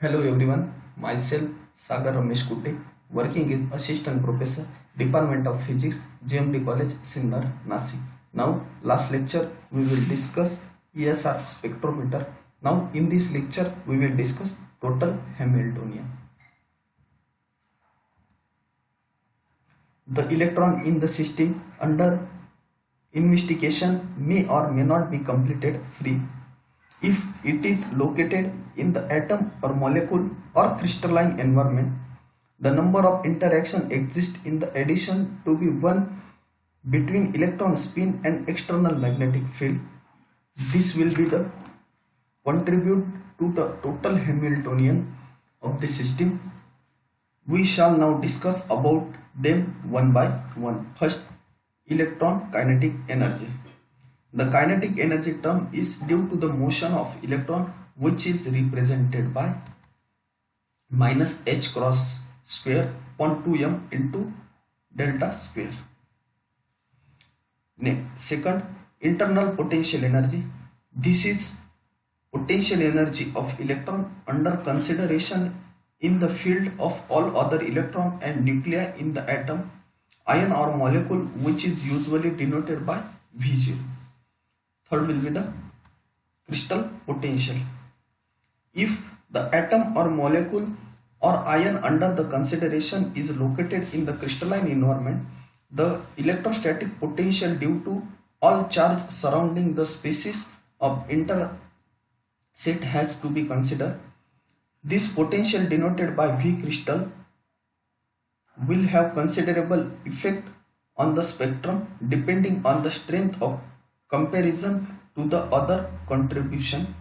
Hello everyone, myself Sagar Ramesh Kutte, working as Assistant Professor, Department of Physics, GMD College, Sinnar, Nasik. Now, last lecture we will discuss ESR spectrometer. Now, in this lecture we will discuss total Hamiltonian. The electron in the system under investigation may or may not be completed free if it is located in the atom or molecule or crystalline environment. The number of interaction exists in the addition to be one between electron spin and external magnetic field. This will be the contribute to the total Hamiltonian of the system. We shall now discuss about them one by one. First, electron kinetic energy. The kinetic energy term is due to the motion of electron, which is represented by minus h cross square upon 2m into delta square. Second, internal potential energy. This is potential energy of electron under consideration in the field of all other electron and nuclei in the atom, ion or molecule, which is usually denoted by V0. Third will be the crystal potential. If the atom or molecule or ion under the consideration is located in the crystalline environment, the electrostatic potential due to all charge surrounding the species of interset has to be considered. This potential denoted by V crystal will have considerable effect on the spectrum depending on the strength of comparison to the other contribution.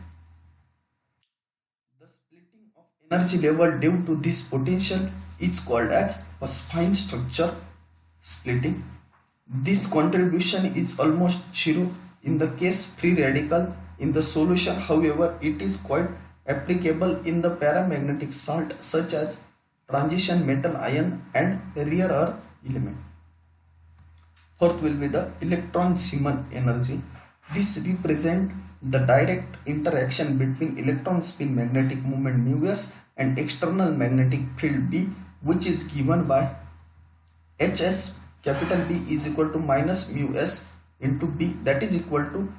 The splitting of energy level due to this potential is called as a fine structure splitting. This contribution is almost zero in the case free radical in the solution. However, it is quite applicable in the paramagnetic salt such as transition metal ion and rare earth element. Fourth will be the electron Zeeman energy. This represents the direct interaction between electron spin magnetic moment μs and external magnetic field B, which is given by Hs capital B is equal to minus μs into B, that is equal to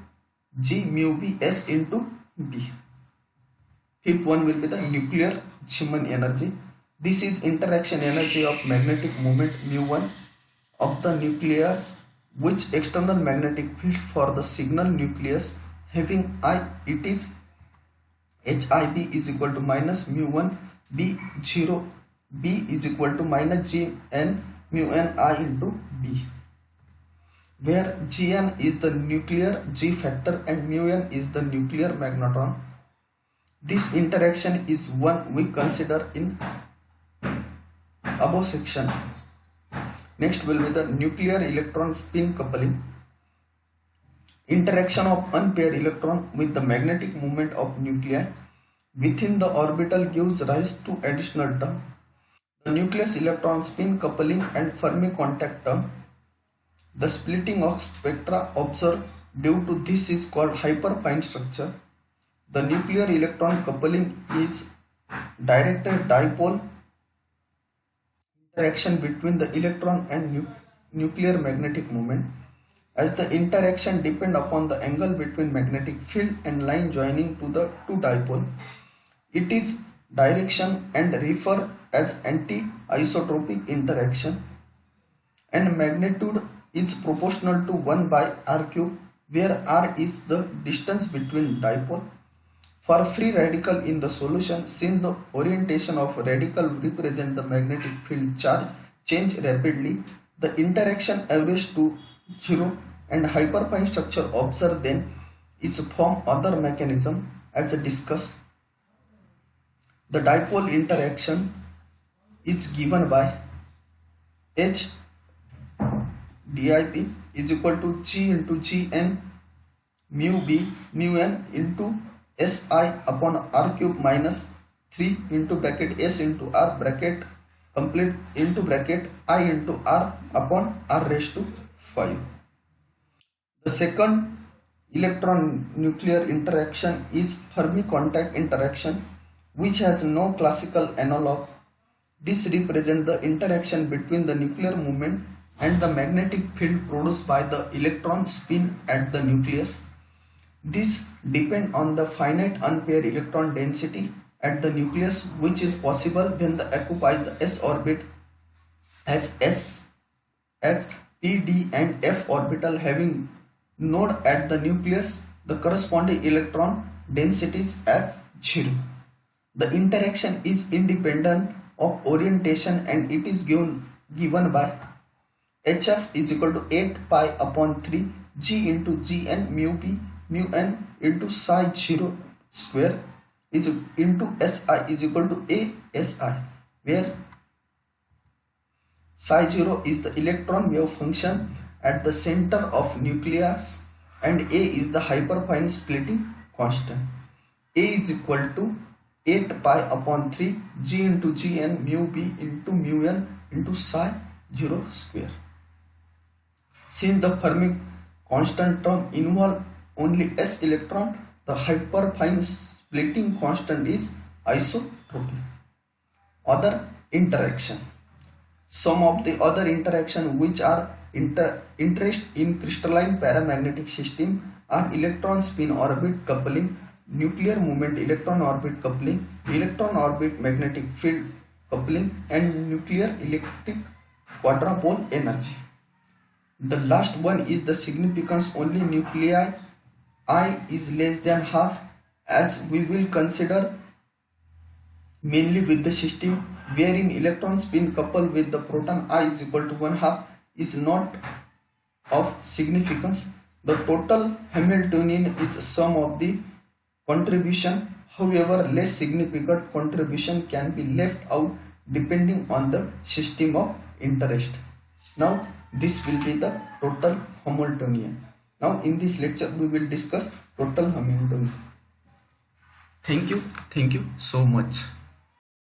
G mu B S into B. Fifth one will be the nuclear Zeeman energy. This is interaction energy of magnetic moment μ1 of the nucleus, which external magnetic field for the signal nucleus having I, it is HIB is equal to minus μ1 B0 B is equal to minus Gn μn I into B, where Gn is the nuclear G factor and μn is the nuclear magnetron. This interaction is one we consider in above section. Next will be the nuclear electron spin coupling. Interaction of unpaired electron with the magnetic moment of nuclei within the orbital gives rise to additional term, the nucleus electron spin coupling and Fermi contact term. The splitting of spectra observed due to this is called hyperfine structure. The nuclear electron coupling is directed dipole interaction between the electron and nuclear magnetic moment, as the interaction depend upon the angle between magnetic field and line joining to the two dipole. It is direction and refer as anti-isotropic interaction, and magnitude is proportional to 1 by r cube, where r is the distance between dipole. For free radical in the solution, since the orientation of radical represent the magnetic field charge change rapidly, the interaction average to 0 and hyperfine structure observed then is form other mechanism as discussed. The dipole interaction is given by H dip is equal to G into Gn mu B mu n into Si upon r cube minus 3 into bracket S into r bracket complete into bracket I into r upon r raised to 5. The second electron nuclear interaction is Fermi contact interaction. which has no classical analog. This represents the interaction between the nuclear moment and the magnetic field produced by the electron spin at the nucleus. This depends on the finite unpaired electron density at the nucleus, which is possible when the occupies the s orbit as p, d and f orbital having node at the nucleus, the corresponding electron densities as 0. The interaction is independent of orientation and it is given by HF is equal to 8 pi upon 3 G into Gn mu p mu n into psi 0 square is into Si is equal to A Si, where psi 0 is the electron wave function at the center of nucleus and A is the hyperfine splitting constant. A is equal to 8 pi upon 3 G into Gn mu b into mu n into psi 0 square. Since the Fermi constant term involves only s electron, the hyperfine splitting constant is isotropic. Other interaction. Some of the other interaction which are interest in crystalline paramagnetic system are electron spin orbit coupling, nuclear moment electron orbit coupling, electron orbit magnetic field coupling and nuclear electric quadrupole energy. The last one is the significance only nuclei I is less than half, as we will consider mainly with the system wherein electron spin coupled with the proton I is equal to 1/2 is not of significance. The total Hamiltonian is a sum of the contribution. However, less significant contribution can be left out depending on the system of interest. Now this will be the total Hamiltonian. Now in this lecture we will discuss total Hamiltonian. Thank you so much.